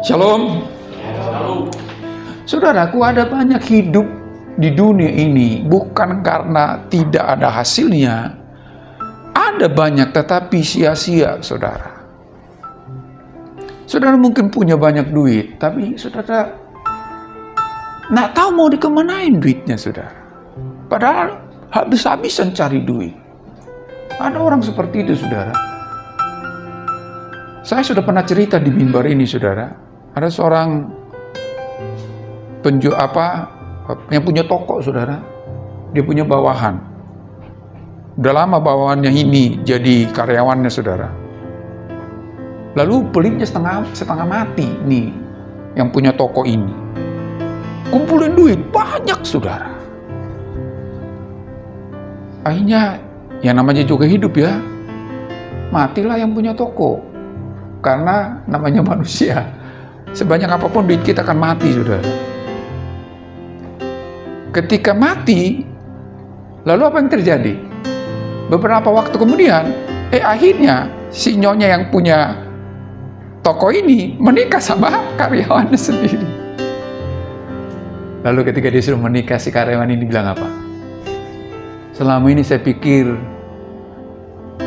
Shalom. Saudaraku, ada banyak hidup di dunia ini bukan karena tidak ada hasilnya. Ada banyak tetapi sia-sia, saudara. Saudara mungkin punya banyak duit, tapi saudara nggak tahu mau dikemanain duitnya, saudara. Padahal habis-habisan cari duit. Ada orang seperti itu, saudara. Saya sudah pernah cerita di mimbar ini, saudara. Ada seorang yang punya toko, saudara. Dia punya bawahan. Udah lama bawahannya ini jadi karyawannya, saudara. Lalu pelitnya setengah mati nih, yang punya toko ini. Kumpulin duit banyak, saudara. Akhirnya, yang namanya juga hidup ya, matilah yang punya toko. Karena namanya manusia, sebanyak apapun duit kita akan mati, saudara. Ketika mati, lalu apa yang terjadi? Beberapa waktu kemudian, akhirnya si nyonya yang punya toko ini menikah sama karyawannya sendiri. Lalu ketika dia sudah menikah, si karyawan ini bilang apa? Selama ini saya pikir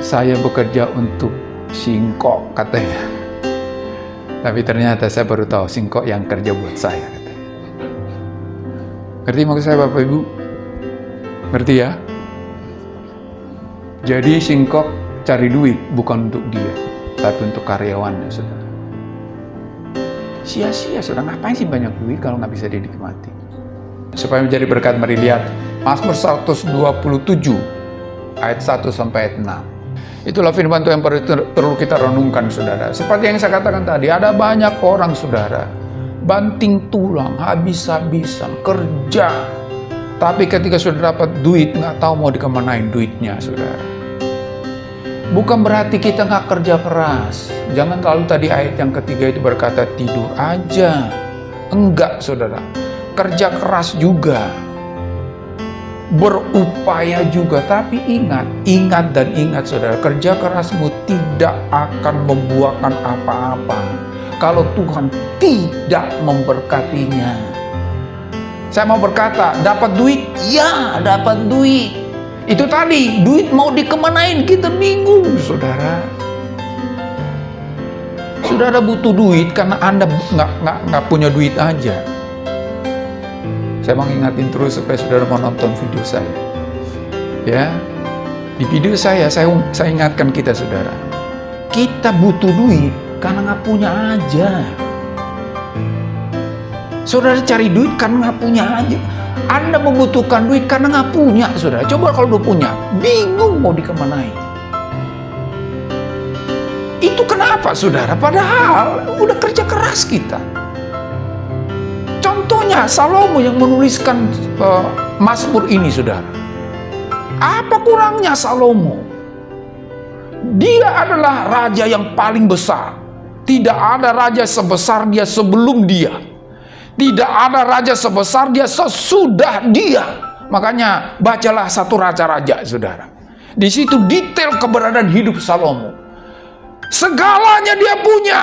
saya bekerja untuk Singkok, katanya. Tapi ternyata saya baru tahu Singkok yang kerja buat saya, katanya. Ngerti maksud saya, Bapak Ibu? Ngerti ya? Jadi Singkok cari duit bukan untuk dia, tapi untuk karyawannya, saudara. Sia-sia, saudara. Ngapain sih banyak duit kalau nggak bisa dinikmati? Supaya menjadi berkat, mari lihat Mazmur 127 ayat 1 sampai ayat 6. Itulah firman Tuhan yang perlu kita renungkan, saudara. Seperti yang saya katakan tadi, ada banyak orang, saudara, banting tulang, habis-habisan kerja, tapi ketika sudah dapat duit, nggak tahu mau dikemanain duitnya, saudara. Bukan berarti kita nggak kerja keras. Jangan lalu tadi ayat yang ketiga itu berkata tidur aja. Enggak, saudara. Kerja keras juga. Berupaya juga, tapi ingat dan ingat, saudara, kerja kerasmu tidak akan membuahkan apa-apa kalau Tuhan tidak memberkatinya. Saya mau berkata, dapat duit? Ya, dapat duit. Itu tadi, duit mau dikemanain, kita bingung, saudara. Saudara butuh duit karena Anda nggak punya duit aja. Saya mau ingatin terus supaya saudara mau nonton video saya. Ya, di video saya ingatkan kita, saudara. Kita butuh duit karena nggak punya aja. Saudara cari duit karena nggak punya aja. Anda membutuhkan duit karena nggak punya, saudara. Coba kalau udah punya, bingung mau dikemanain. Itu kenapa, saudara? Padahal udah kerja keras kita. Contohnya Salomo yang menuliskan Mazmur ini, saudara. Apa kurangnya Salomo? Dia adalah raja yang paling besar. Tidak ada raja sebesar dia sebelum dia. Tidak ada raja sebesar dia sesudah dia. Makanya bacalah satu raja-raja, saudara. Di situ detail keberadaan hidup Salomo. Segalanya dia punya.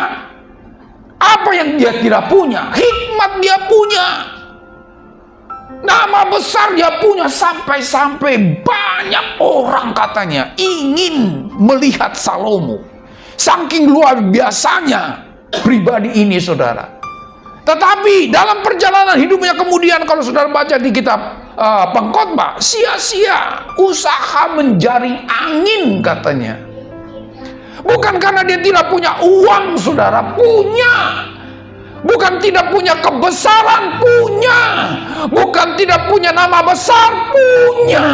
Apa yang dia tidak punya? Hikmat dia punya. Nama besar dia punya, sampai-sampai banyak orang katanya ingin melihat Salomo. Saking luar biasanya pribadi ini, saudara. Tetapi dalam perjalanan hidupnya kemudian, kalau saudara baca di kitab Pengkhotbah, sia-sia usaha menjaring angin, katanya. Bukan karena dia tidak punya uang, saudara, punya. Bukan tidak punya kebesaran, punya. Bukan tidak punya nama besar, punya.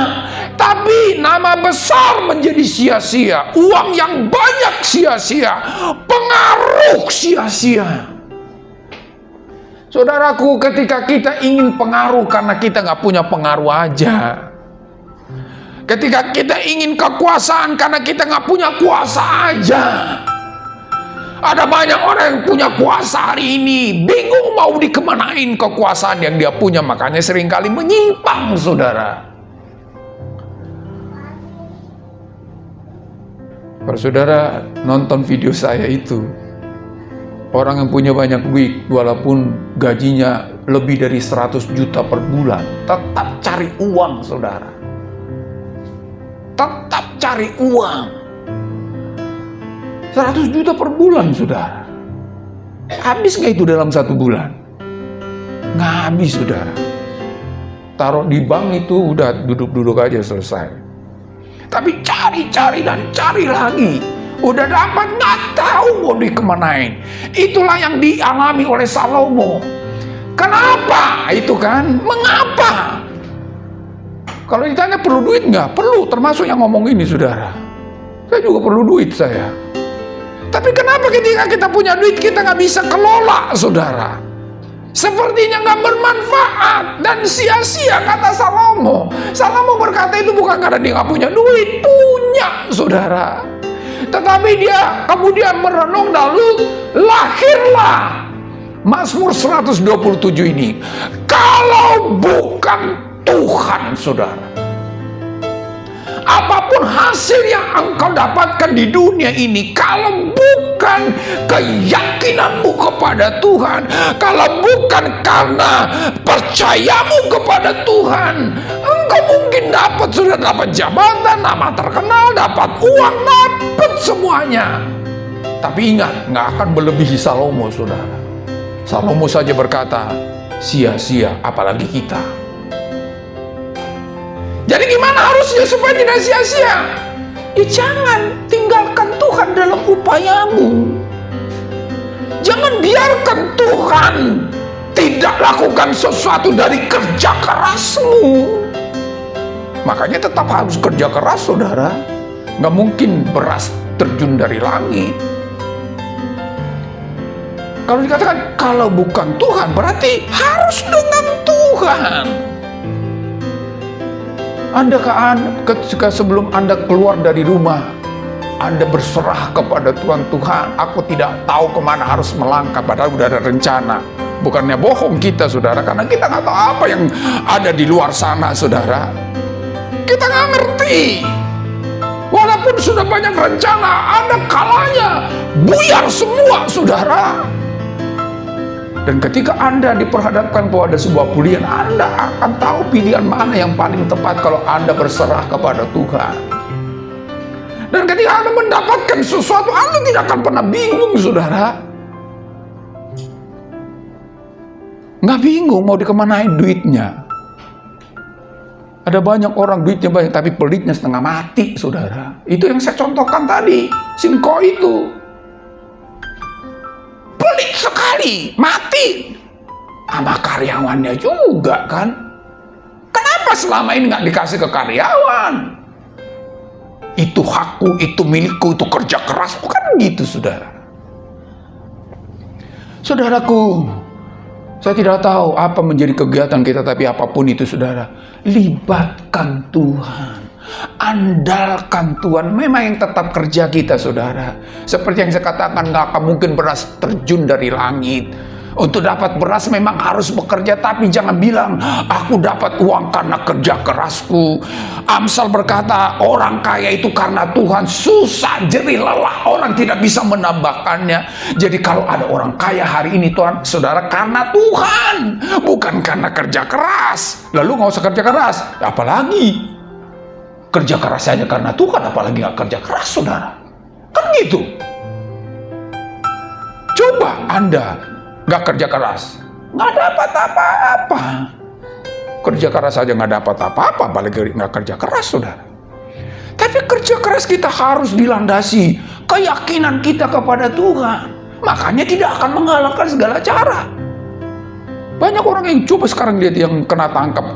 Tapi nama besar menjadi sia-sia. Uang yang banyak sia-sia. Pengaruh sia-sia. Saudaraku, ketika kita ingin pengaruh karena kita nggak punya pengaruh aja. Ketika kita ingin kekuasaan karena kita nggak punya kuasa aja. Ada banyak orang yang punya kuasa hari ini, bingung mau dikemanain kekuasaan yang dia punya, makanya seringkali menyimpang, saudara. Kalau saudara nonton video saya itu, Orang yang punya banyak duit, walaupun gajinya lebih dari 100 juta per bulan, tetap cari uang, saudara. Tetap cari uang. 100 juta per bulan, saudara. Habis nggak itu dalam 1 bulan? Nggak habis, saudara. Taruh di bank itu udah duduk-duduk aja selesai. Tapi cari dan cari lagi. Udah dapat, nggak tahu mau dikemanain. Itulah yang dialami oleh Salomo. Kenapa? Itu kan, mengapa? Kalau ditanya perlu duit nggak? Perlu, termasuk yang ngomong ini, saudara. Saya juga perlu duit, saya. Tapi kenapa ketika kita punya duit, kita nggak bisa kelola, saudara? Sepertinya nggak bermanfaat dan sia-sia, kata Salomo. Salomo berkata itu bukan karena dia nggak punya duit, punya, saudara. Tetapi dia kemudian merenung, lalu lahirlah Mazmur 127 ini. Kalau bukan Tuhan, saudara, apapun hasil yang engkau dapatkan di dunia ini, kalau bukan keyakinanmu kepada Tuhan, kalau bukan karena percayamu kepada Tuhan, engkau mungkin dapat, sudah dapat jabatan, nama terkenal, dapat uang, dapat semuanya. Tapi ingat, nggak akan melebihi Salomo, saudara. Salomo saja berkata, sia-sia, apalagi kita. Jadi gimana harusnya supaya tidak sia-sia? Ya jangan tinggalkan Tuhan dalam upayamu. Jangan biarkan Tuhan tidak lakukan sesuatu dari kerja kerasmu. Makanya tetap harus kerja keras, saudara. Nggak mungkin beras terjun dari langit. Kalau dikatakan kalau bukan Tuhan, berarti harus dengan Tuhan. Ketika sebelum Anda keluar dari rumah, Anda berserah kepada Tuhan, aku tidak tahu kemana harus melangkah, padahal udah ada rencana. Bukannya bohong kita, saudara, karena kita nggak tahu apa yang ada di luar sana, saudara. Kita nggak ngerti. Walaupun sudah banyak rencana, ada kalanya buyar semua, saudara. Dan ketika Anda diperhadapkan pada sebuah pilihan, Anda akan tahu pilihan mana yang paling tepat kalau Anda berserah kepada Tuhan. Dan ketika Anda mendapatkan sesuatu, Anda tidak akan pernah bingung, saudara. Nggak bingung mau dikemanain duitnya. Ada banyak orang duitnya banyak, tapi pelitnya setengah mati, saudara. Itu yang saya contohkan tadi, Simko itu. Pelit sekali, mati sama karyawannya juga kan. Kenapa selama ini nggak dikasih ke karyawan? Itu hakku, itu milikku, itu kerja keras, bukan gitu, saudara. Saudaraku, saya tidak tahu apa menjadi kegiatan kita, tapi apapun itu, saudara, libatkan Tuhan. Andalkan Tuhan. Memang yang tetap kerja kita, saudara. Seperti yang saya katakan, nggak akan mungkin beras terjun dari langit. Untuk dapat beras memang harus bekerja, tapi jangan bilang aku dapat uang karena kerja kerasku. Amsal berkata, orang kaya itu karena Tuhan, susah jerih lelah orang tidak bisa menambahkannya. Jadi kalau ada orang kaya hari ini, Tuhan, saudara, karena Tuhan, bukan karena kerja keras. Lalu nggak usah kerja keras, apalagi kerja keras saja karena Tuhan, apalagi nggak kerja keras, saudara. Kan gitu. Coba Anda nggak kerja keras, nggak dapat apa-apa. Kerja keras saja nggak dapat apa-apa, apalagi nggak kerja keras, saudara. Tapi kerja keras kita harus dilandasi keyakinan kita kepada Tuhan. Makanya tidak akan menghalalkan segala cara. Banyak orang yang coba sekarang lihat yang kena tangkap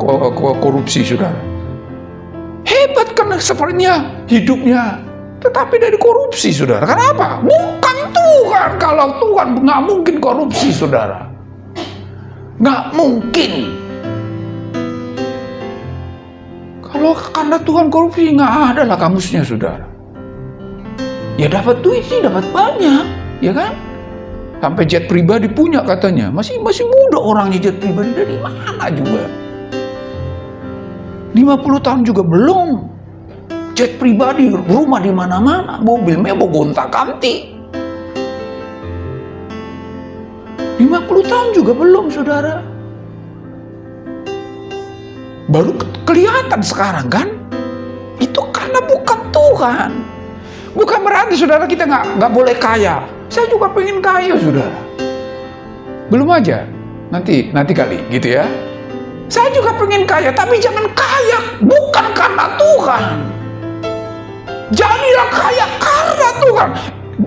korupsi, saudara. Hebat karena sepertinya hidupnya, tetapi dari korupsi, saudara. Kenapa? Bukan Tuhan. Kalau Tuhan nggak mungkin korupsi, saudara. Nggak mungkin. Kalau karena Tuhan korupsi, nggak ada lah kamusnya, saudara. Ya dapat duit sih, dapat banyak, ya kan? Sampai jet pribadi punya katanya. Masih muda orangnya jet pribadi, dari mana juga? 50 tahun juga belum. Jet pribadi, rumah di mana-mana, mobil mewah gonta-ganti. 50 tahun juga belum, saudara. Baru kelihatan sekarang kan? Itu karena bukan Tuhan. Bukan berarti saudara kita nggak boleh kaya. Saya juga pengen kaya, saudara. Belum aja, nanti kali gitu ya. Saya juga pengen kaya, tapi jangan kaya bukan karena Tuhan. Jadilah kaya karena Tuhan.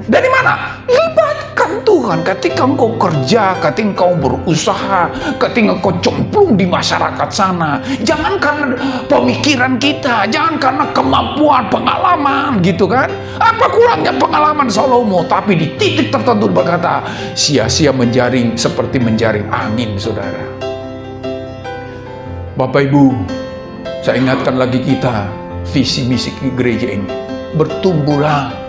Dari mana? Libatkan Tuhan ketika engkau kerja, ketika engkau berusaha, ketika engkau cemplung di masyarakat sana. Jangan karena pemikiran kita, jangan karena kemampuan, pengalaman gitu kan. Apa kurangnya pengalaman Salomo? Tapi di titik tertentu berkata, sia-sia menjaring seperti menjaring angin, saudara. Bapak Ibu, saya ingatkan lagi kita, visi misi gereja ini. Bertumbuhlah.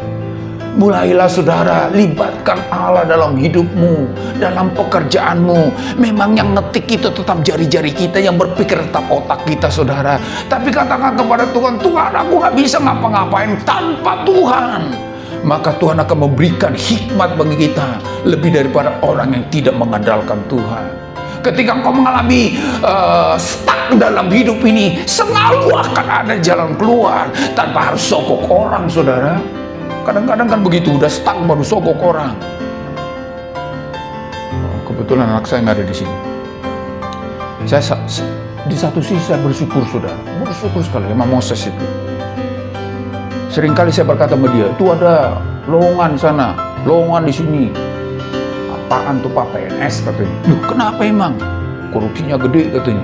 Mulailah saudara, libatkan Allah dalam hidupmu, dalam pekerjaanmu. Memang yang ngetik itu tetap jari-jari kita, yang berpikir tetap otak kita, saudara. Tapi katakan kepada Tuhan, Tuhan, aku gak bisa ngapa-ngapain tanpa Tuhan. Maka Tuhan akan memberikan hikmat bagi kita, lebih daripada orang yang tidak mengandalkan Tuhan. Ketika engkau mengalami stuck dalam hidup ini, selalu akan ada jalan keluar tanpa harus sogok orang, saudara. Kadang-kadang kan begitu, udah stuck baru sogok orang. Kebetulan anak saya nggak ada di sini. Saya di satu sisi saya bersyukur, saudara, bersyukur sekali sama Moses itu. Seringkali saya berkata sama dia, itu ada lowongan sana, lowongan di sini. Apaan tuh Pak, PNS katanya. Loh, kenapa emang? Korupsinya gede katanya.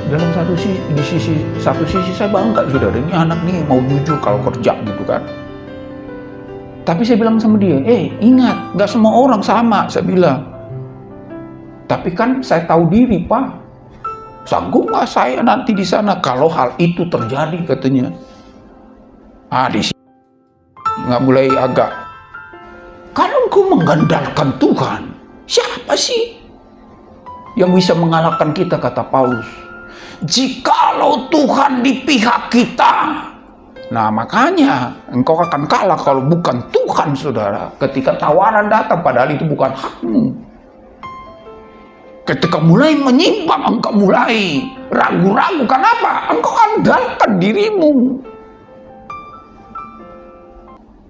Dalam satu sisi saya bangga, saudara, ini anak nih mau jujur kalau kerja gitu kan. Tapi saya bilang sama dia, ingat, gak semua orang sama, saya bilang. Tapi kan saya tahu diri, Pak. Sanggup gak saya nanti di sana kalau hal itu terjadi, katanya. Di sini nggak mulai agak. Kalau engkau mengandalkan Tuhan, siapa sih yang bisa mengalahkan kita, kata Paulus? Jikalau Tuhan di pihak kita, nah makanya engkau akan kalah kalau bukan Tuhan, saudara. Ketika tawaran datang padahal itu bukan hakmu. Ketika mulai menyimpang, engkau mulai ragu-ragu. Kenapa? Engkau andalkan dirimu.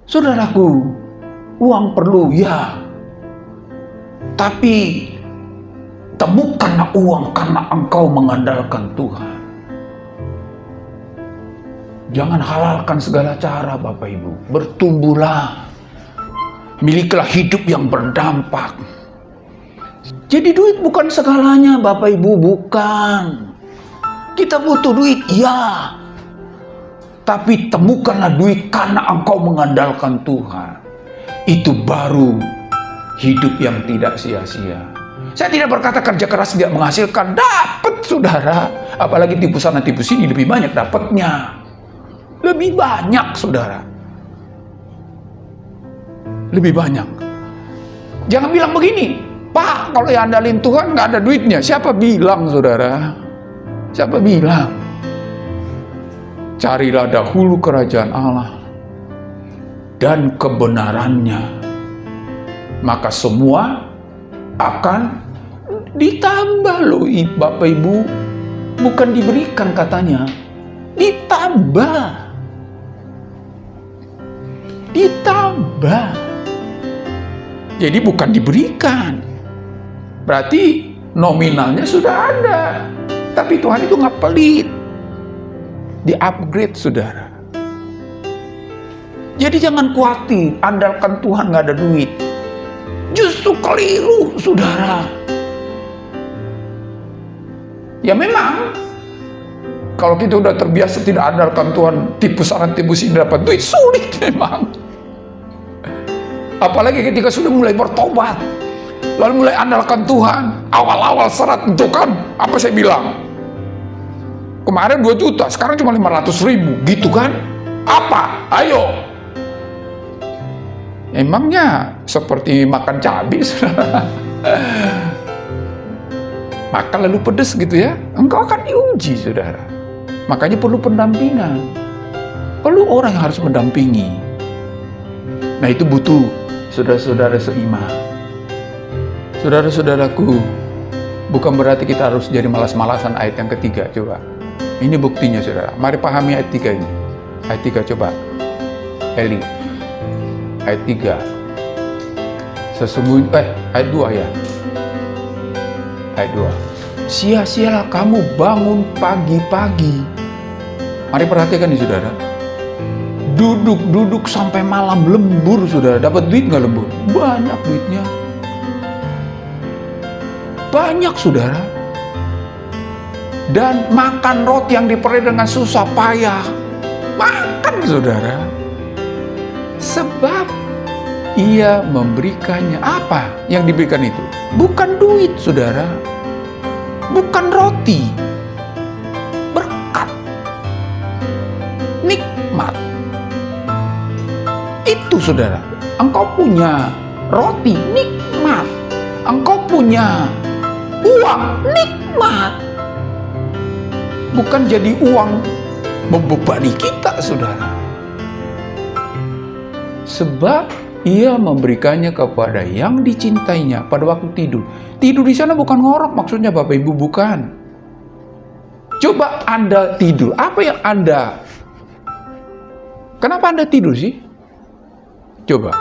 Saudaraku, uang perlu ya, tapi temukanlah uang karena engkau mengandalkan Tuhan. Jangan halalkan segala cara, Bapak Ibu. Bertumbuhlah. Milikilah hidup yang berdampak. Jadi duit bukan segalanya, Bapak Ibu, bukan. Kita butuh duit, ya. Tapi temukanlah duit karena engkau mengandalkan Tuhan. Itu baru hidup yang tidak sia-sia. Saya tidak berkata kerja keras tidak menghasilkan, dapat, saudara. Apalagi tipu sana tipu sini lebih banyak dapatnya. Lebih banyak, saudara. Lebih banyak. Jangan bilang begini, Pak, kalau yang andalin Tuhan nggak ada duitnya. Siapa bilang, saudara? Siapa bilang? Carilah dahulu kerajaan Allah dan kebenarannya, maka semua akan ditambah loh, Bapak Ibu. Bukan diberikan katanya, ditambah. Ditambah. Jadi bukan diberikan. Berarti nominalnya sudah ada. Tapi Tuhan itu nggak pelit. Di-upgrade, saudara. Jadi jangan khawatir, andalkan Tuhan nggak ada duit. Justru keliru, saudara. Ya memang, kalau kita udah terbiasa tidak andalkan Tuhan, tipu sana tipu sini dapat duit, sulit memang. Apalagi ketika sudah mulai bertobat, lalu mulai andalkan Tuhan. Awal-awal syarat itu kan, apa saya bilang? Kemarin 2 juta, sekarang cuma 500.000, gitu kan? Apa? Ayo. Emangnya seperti makan cabai, saudara. Makan lalu pedes gitu ya, engkau akan diuji, saudara. Makanya perlu pendampingan. Perlu orang yang harus mendampingi. Nah itu butuh saudara-saudara seiman. Saudara-saudaraku, bukan berarti kita harus jadi malas-malasan ayat yang ketiga. Coba, ini buktinya saudara. Mari pahami ayat 3 ini. Ayat 3 coba, Eli. Ayat 3. Sesungguhnya, ayat 2 ya. Ayat 2. Sia-sialah kamu bangun pagi-pagi. Mari perhatikan nih saudara. Duduk sampai malam lembur saudara. Dapat duit nggak lembur? Banyak duitnya. Banyak saudara. Dan makan roti yang diperoleh dengan susah payah. Makan saudara. Sebab ia memberikannya. Apa yang diberikan itu? Bukan duit saudara. Bukan roti. Berkat. Nikmat. Itu saudara. Engkau punya roti, nikmat. Engkau punya uang, nikmat. Bukan jadi uang membebani kita saudara. Sebab ia memberikannya kepada yang dicintainya pada waktu tidur. Tidur di sana bukan ngorok maksudnya Bapak Ibu, bukan. Coba Anda tidur, apa yang Anda? Kenapa Anda tidur sih? Coba.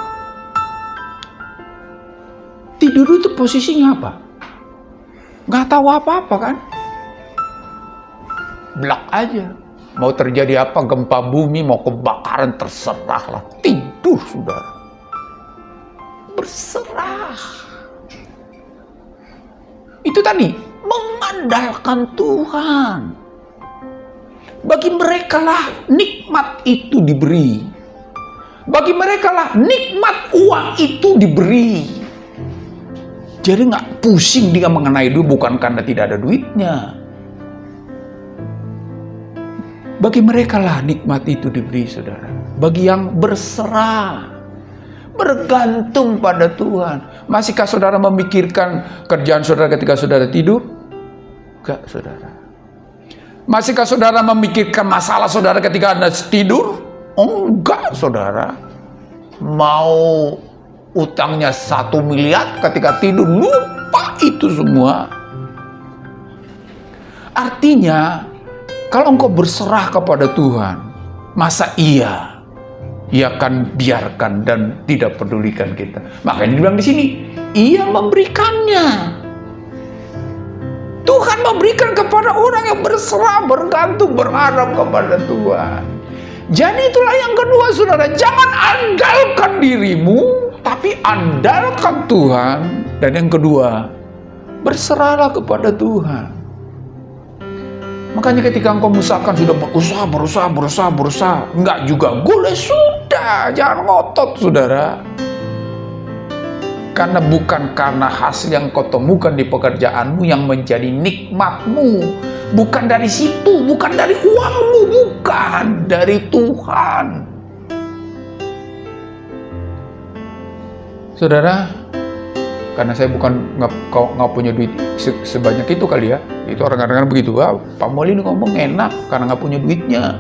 Tidur itu posisinya apa? Nggak tahu apa-apa kan? Blak aja. Mau terjadi apa, gempa bumi, mau kebakaran, terserahlah. Tidur saudara. Berserah. Itu tadi, mengandalkan Tuhan. Bagi mereka lah nikmat itu diberi. Bagi mereka lah nikmat uang itu diberi. Jadi nggak pusing dia mengenai duit, bukan karena tidak ada duitnya. Bagi mereka lah nikmat itu diberi saudara. Bagi yang berserah, bergantung pada Tuhan. Masihkah saudara memikirkan kerjaan saudara ketika saudara tidur? Enggak saudara. Masihkah saudara memikirkan masalah saudara ketika Anda tidur? Oh, enggak saudara. Mau utangnya 1 miliar ketika tidur, lupa itu semua. Artinya, kalau engkau berserah kepada Tuhan, masa ia akan biarkan dan tidak pedulikan kita. Makanya dibilang di sini, ia memberikannya. Tuhan memberikan kepada orang yang berserah, bergantung, berharap kepada Tuhan. Jadi itulah yang kedua saudara, jangan andalkan dirimu, tapi andalkan Tuhan. Dan yang kedua, berserahlah kepada Tuhan. Makanya ketika engkau misalkan sudah berusaha, enggak juga boleh, sudah, jangan ngotot saudara. Karena bukan karena hasil yang kau temukan di pekerjaanmu yang menjadi nikmatmu. Bukan dari situ, bukan dari uangmu, bukan dari Tuhan. Saudara, karena saya bukan nggak punya duit sebanyak itu kali ya. Itu orang kadang-kadang begitu. Wah, Pak Moli ini ngomong enak karena nggak punya duitnya.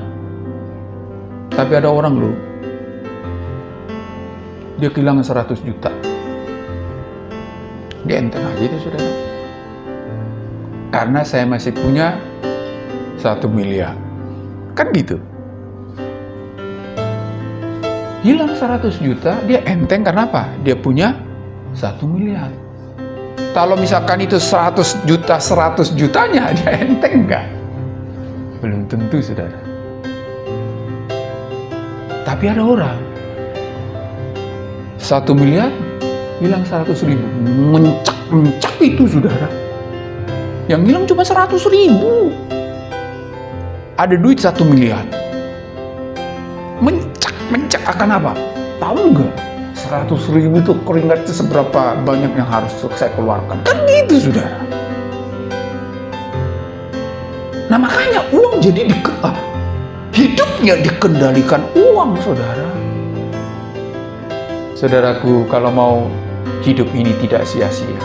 Tapi ada orang loh, dia kehilangan 100 juta. Dia enteng aja itu saudara. Karena saya masih punya 1 miliar. Kan gitu. Hilang 100 juta, dia enteng karena apa? Dia punya 1 miliar. Kalau misalkan itu 100 jutanya, dia enteng nggak? Belum tentu saudara. Tapi ada orang 1 miliar hilang 100.000, mencak itu saudara. Yang hilang cuma 100.000. Ada duit 1 miliar, mencak akan apa? Tahu nggak? 100.000 itu keringatnya seberapa banyak yang harus saya keluarkan? Kan gitu saudara. Nah makanya uang jadi hidupnya dikendalikan uang saudara. Saudaraku, kalau mau hidup ini tidak sia-sia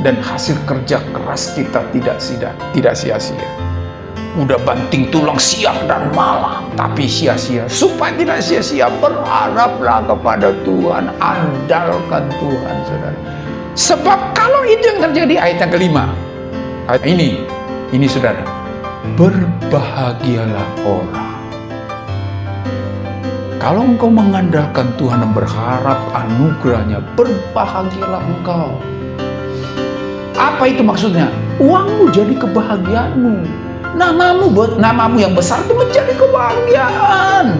dan hasil kerja keras kita tidak sia-sia, Udah banting tulang siang dan malam, tapi sia-sia. Supaya tidak sia-sia, berharaplah kepada Tuhan, andalkan Tuhan, saudara. Sebab kalau itu yang terjadi, ayat yang kelima, ayat ini saudara, berbahagialah orang. Kalau engkau mengandalkan Tuhan dan berharap anugerahnya, berbahagialah engkau. Apa itu maksudnya? Uangmu jadi kebahagiaanmu. Namamu yang besar itu menjadi kebahagiaan.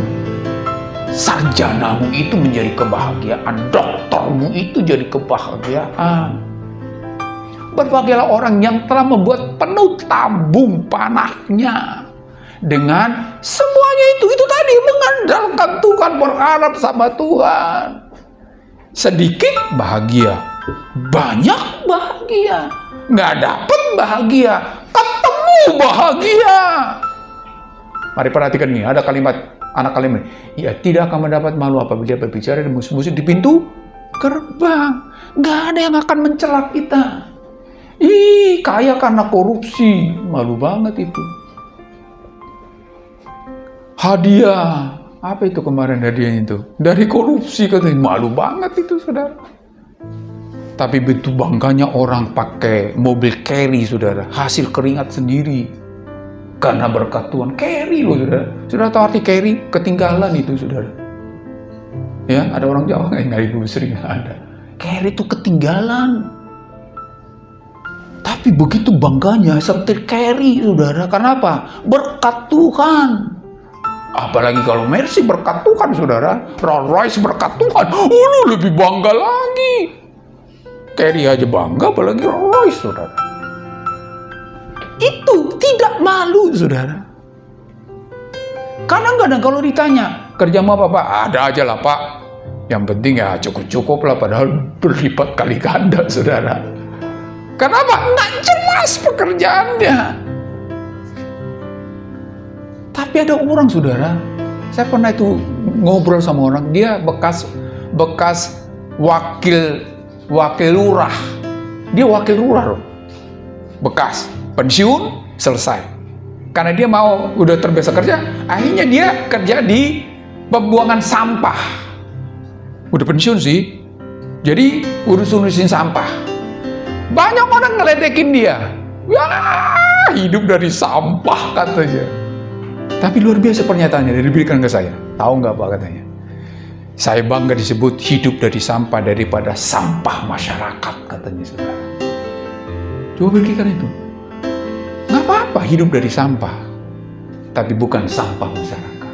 Sarjanamu itu menjadi kebahagiaan. Doktormu itu jadi kebahagiaan. Berbahagialah orang yang telah membuat penuh tabung panahnya. Dengan semuanya itu tadi, mengandalkan Tuhan, berharap sama Tuhan. Sedikit bahagia, banyak bahagia. Nggak dapat bahagia, ketemu bahagia. Mari perhatikan nih, ada anak kalimat, ia tidak akan mendapat malu apabila berbicara dengan musuh-musuh di pintu gerbang. Nggak ada yang akan mencela kita. Kaya karena korupsi, malu banget itu. Hadiah, apa itu kemarin hadiahnya itu? Dari korupsi katanya, malu banget itu, saudara. Tapi begitu bangganya orang pakai mobil carry, saudara, hasil keringat sendiri. Karena berkat Tuhan, carry loh, saudara. Sudah tahu arti carry? Ketinggalan itu, saudara. Ya, ada orang Jawa nggak ibu sering ada. Carry itu ketinggalan. Tapi begitu bangganya setir carry, saudara. Karena apa? Berkat Tuhan. Apalagi kalau Mercy berkat Tuhan, saudara. Rolls Royce berkat Tuhan. Lebih bangga lagi. Carry aja bangga, apalagi Rolls Royce, saudara. Itu tidak malu, saudara. Kadang-kadang kalau ditanya, kerjamu apa, Pak? Ada aja lah, Pak. Yang penting ya cukup-cukup lah, padahal berlipat kali ganda, saudara. Kenapa? Nggak jelas pekerjaannya. Tapi ada orang, saudara, saya pernah itu ngobrol sama orang, dia bekas wakil lurah. Dia wakil lurah loh. Bekas, pensiun, selesai. Karena dia udah terbiasa kerja, akhirnya dia kerja di pembuangan sampah. Udah pensiun sih. Jadi urusin sampah. Banyak orang ngeledekin dia. Wah, hidup dari sampah katanya. Tapi luar biasa pernyataannya diberikan ke saya. Tahu nggak Pak katanya? Saya bangga disebut hidup dari sampah daripada sampah masyarakat, katanya, saudara. Coba pikirkan itu. Nggak apa-apa hidup dari sampah, tapi bukan sampah masyarakat.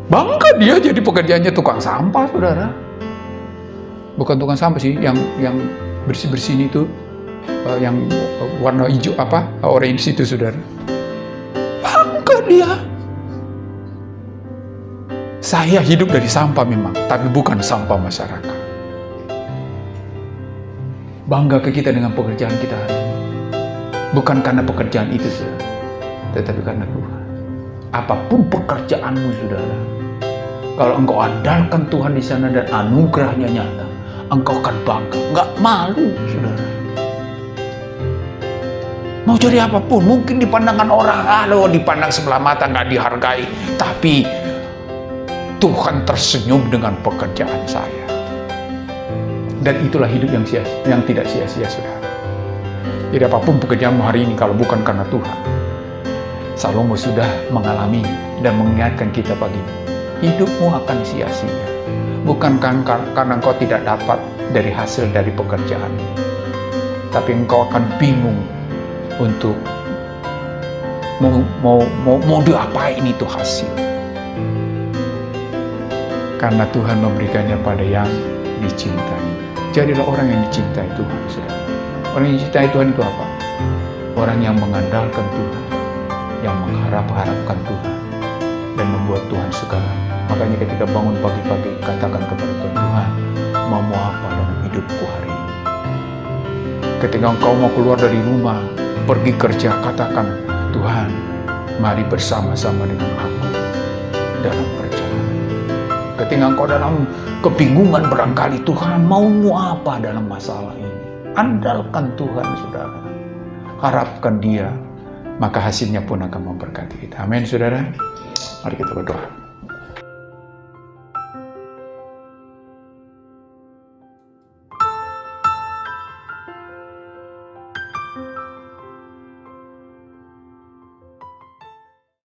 Bangga dia jadi pekerjaannya tukang sampah, saudara. Bukan tukang sampah sih, yang bersih-bersih itu, yang warna hijau orange itu, saudara. Bangga dia. Saya hidup dari sampah memang, tapi bukan sampah masyarakat. Bangga ke kita dengan pekerjaan kita hari ini. Bukan karena pekerjaan itu, saudara, tetapi karena Tuhan. Apapun pekerjaanmu, saudara, kalau engkau andalkan Tuhan di sana dan anugerahnya nyata, engkau akan bangga, nggak malu, saudara. Mau cari apapun, mungkin di pandangan orang, dipandang sebelah mata, nggak dihargai, tapi Tuhan tersenyum dengan pekerjaan saya. Dan itulah hidup yang tidak sia-sia, saudara. Jadi apapun pekerjaanmu hari ini kalau bukan karena Tuhan. Salomo sudah mengalami dan mengingatkan kita pagi ini. Hidupmu akan sia-sia. Bukan karena engkau tidak dapat dari hasil dari pekerjaan. Tapi engkau akan bingung untuk mau diapain itu hasil. Karena Tuhan memberikannya pada yang dicintai. Jadilah orang yang dicintai Tuhan, saudara. Orang yang dicintai Tuhan itu apa? Orang yang mengandalkan Tuhan, yang mengharapkan Tuhan, dan membuat Tuhan segala. Makanya ketika bangun pagi-pagi, katakan kepada Tuhan, mau apa dalam hidupku hari ini? Ketika engkau mau keluar dari rumah, pergi kerja, katakan, Tuhan, mari bersama-sama dengan aku dalam perjalanan. Ketika engkau dalam kebingungan barangkali, Tuhan maumu apa dalam masalah ini? Andalkan Tuhan, saudara. Harapkan Dia maka hasilnya pun akan memberkati kita. Amin, saudara. Mari kita berdoa.